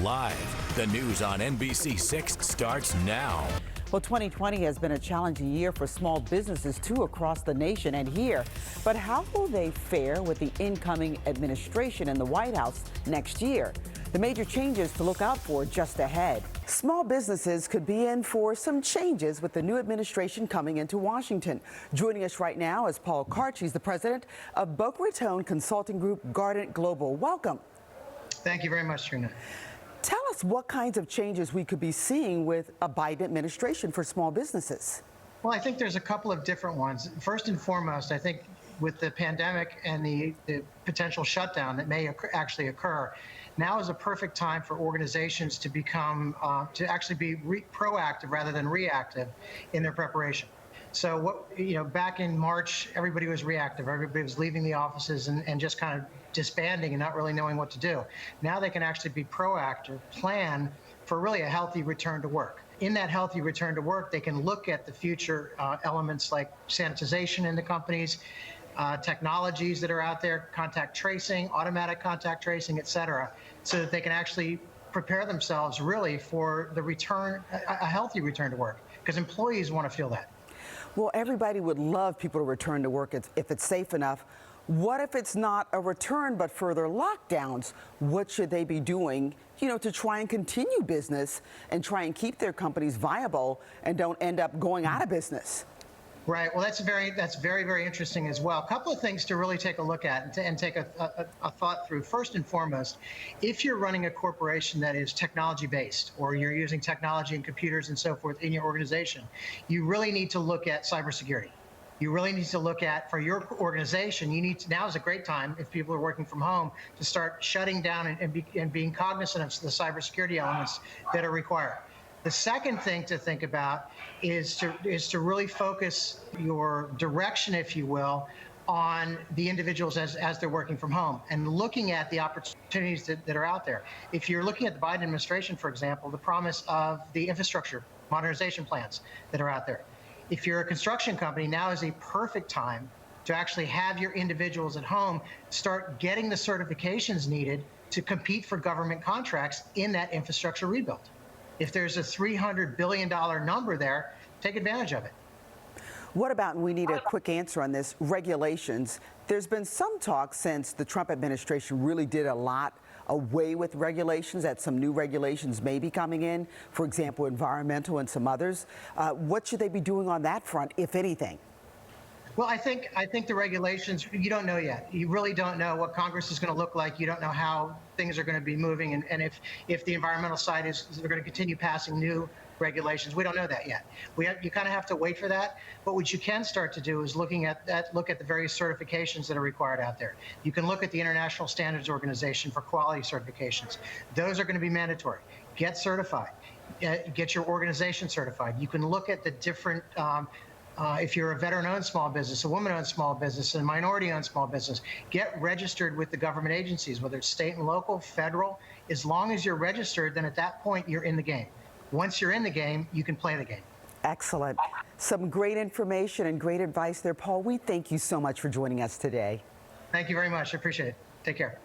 Live, the news on NBC6 starts now. Well, 2020 has been a challenging year for small businesses, too, across the nation and here. But how will they fare with the incoming administration in the White House next year? The major changes to look out for just ahead. Small businesses could be in for some changes with the new administration coming into Washington. Joining us right now is Paul Karch. He's the president of Boca Raton consulting group Gardant Global. Welcome. Thank you very much, Trina. Tell us what kinds of changes we could be seeing with a Biden administration for small businesses. Well, I think there's a couple of different ones. First and foremost, I think with the pandemic and the potential shutdown that may actually occur, now is a perfect time for organizations to become, to actually be proactive rather than reactive in their preparation. So back in March, everybody was reactive. Everybody was leaving the offices and just kind of disbanding and not really knowing what to do. Now they can actually be proactive, plan for really a healthy return to work. In that healthy return to work, they can look at the future elements like sanitization in the companies, technologies that are out there, contact tracing, automatic contact tracing, et cetera, so that they can actually prepare themselves really for the return, a healthy return to work, because employees want to feel that. Well, everybody would love people to return to work if it's safe enough. What if it's not a return but further lockdowns? What should they be doing, to try and continue business and try and keep their companies viable and don't end up going out of business? Right. Well, that's very, very interesting as well. A couple of things to really take a look at and take a thought through. First and foremost, if you're running a corporation that is technology-based, or you're using technology and computers and so forth in your organization, you really need to look at cybersecurity. You really need to look at, for your organization, now is a great time, if people are working from home, to start shutting down and being cognizant of the cybersecurity elements that are required. The second thing to think about is to really focus your direction, if you will, on the individuals as they're working from home and looking at the opportunities that are out there. If you're looking at the Biden administration, for example, the promise of the infrastructure modernization plans that are out there. If you're a construction company, now is a perfect time to actually have your individuals at home start getting the certifications needed to compete for government contracts in that infrastructure rebuild. If there's a $300 billion number there, take advantage of it. What about, and we need a quick answer on this, regulations? There's been some talk since the Trump administration really did a lot away with regulations, that some new regulations may be coming in, for example, environmental and some others. What should they be doing on that front, if anything? Well, I think the regulations, you don't know yet. You really don't know what Congress is going to look like. You don't know how things are going to be moving, and if the environmental side they're going to continue passing new regulations. We don't know that yet. You kind of have to wait for that. But what you can start to do is look at the various certifications that are required out there. You can look at the International Standards Organization for quality certifications. Those are going to be mandatory. Get certified. Get your organization certified. You can look at the different if you're a veteran-owned small business, a woman-owned small business, a minority-owned small business, get registered with the government agencies, whether it's state and local, federal. As long as you're registered, then at that point, you're in the game. Once you're in the game, you can play the game. Excellent. Some great information and great advice there, Paul. We thank you so much for joining us today. Thank you very much. I appreciate it. Take care.